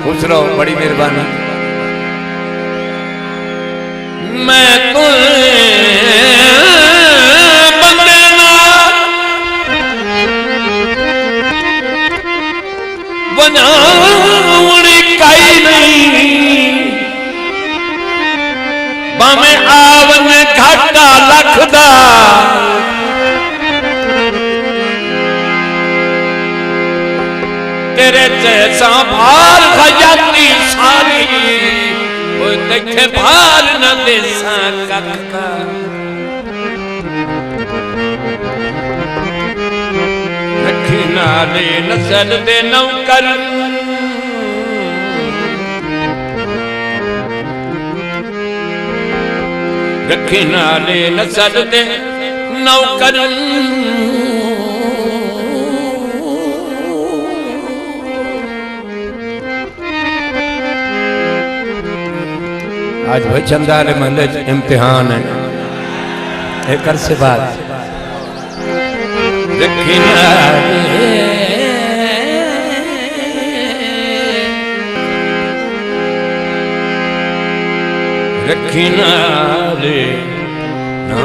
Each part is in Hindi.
खुश रहो, बड़ी मेहरबानी। मैं तो बंदे ना बनावनी काई नहीं, बामे आवन घाटा लखदा तेरे जैसा भार खजाती सारी देखे भार न देसा कखदा। रखी नाले नसल दे नौकर रखी नाले नसल दे नौकर आज भाई चंदाले महल इम्तिहान है, एक अरसे बाद रखी नाले रखी नाले ना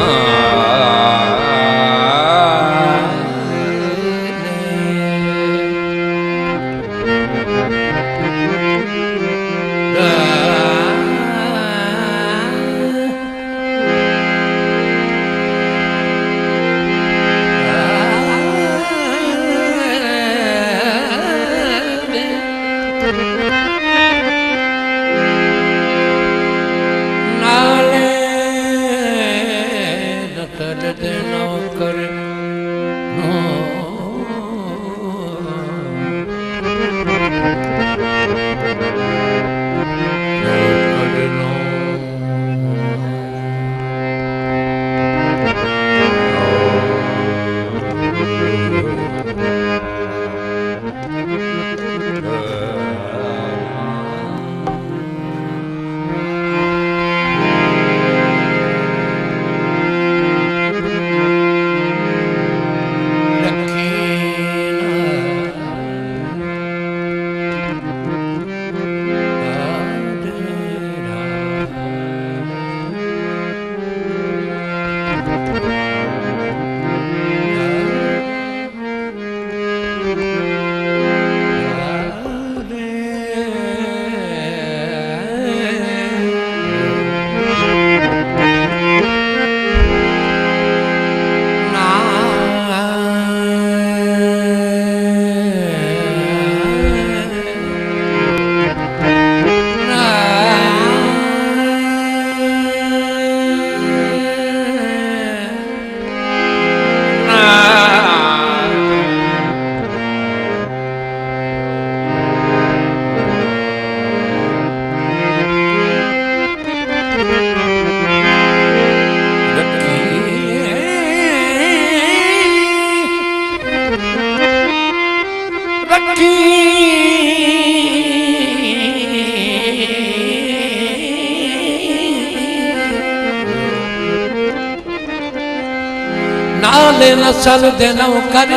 नाले नसल दे नौकर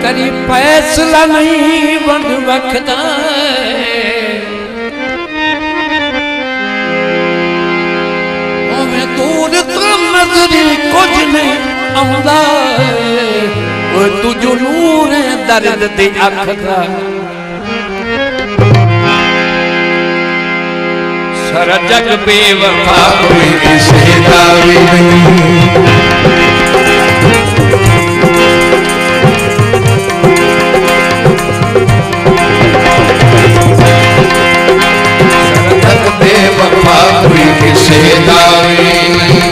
करी फैसला नहीं बन बखदा मैं दूर तो नजरी कुछ नहीं आंदा तू जो नूर दर्द दे अखदा सारा जग बेवफा कोई किसी का भी नहीं सारा जग बेवफा कोई किसी का भी नहीं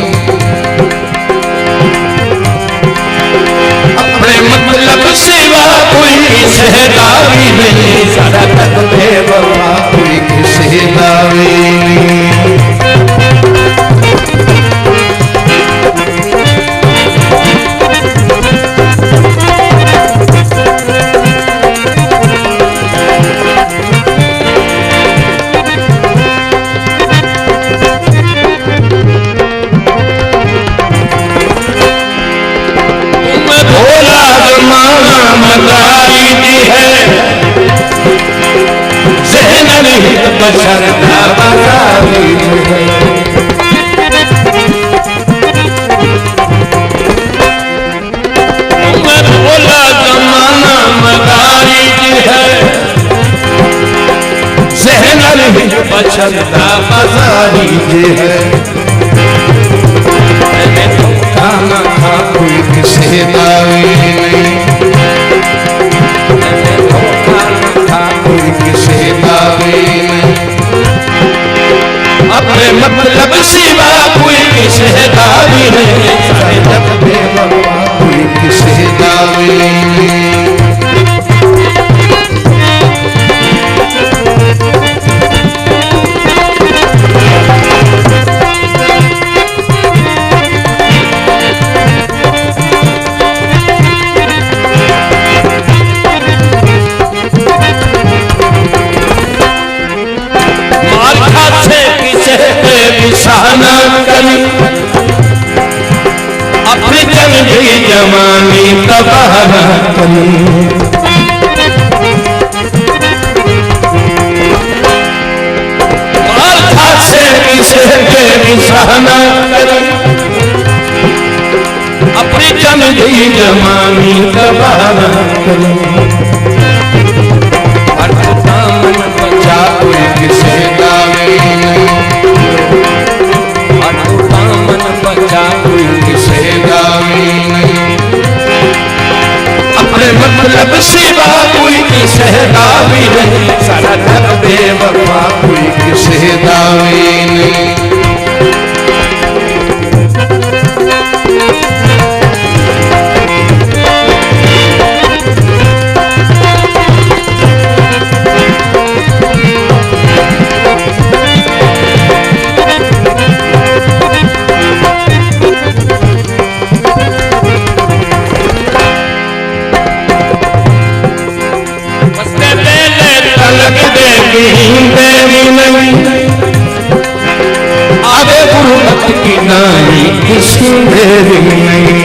अपने मतलब सिवा कोई किसी का भी नहीं सारा जग बेवफा कोई किसी का भी भोला जमाना बशर दा बाजारी है। उमर बोला जमाना मदारिज है, ज़हनल हिज बशर दा बाजारी है। खाना खा कोई किसे दावी नहीं, कोई किसे दावी नहीं, अपने मतलब सिवा कोई किसे दावी नहीं, कोई किसे दावी नहीं। अपनी जंगी जवानी तबाह करी, से किसे के निशाना करी, अपनी जंगी जवानी तबाह करी। दामन बचा कोई किसे दावे नहीं, दामन बचा कोई किसे दावी नहीं, अपने मतलब सिवा कोई किसे दावी नहीं, सारा घर बेवफा कोई किसे दावी नहीं। आगे गुरुमत की नाई किसी देवी नहीं,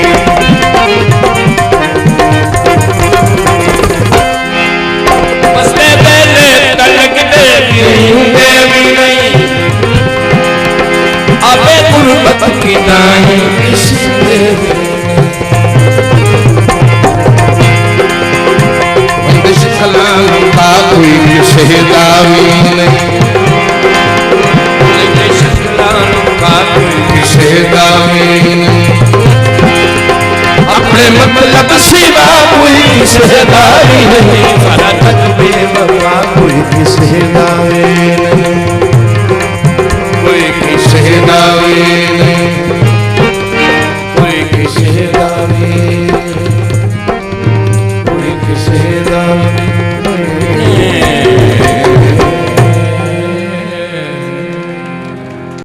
बसते पहले तलक देवी देवी नहीं, आगे गुरुमत की नाई किसी देवी बंदिश कलाम का कोई किसे दावी नहीं, किसे दावी नहीं, अपने मतलब सिवा कोई किसे दावी नहीं, सारा तक बेवफा।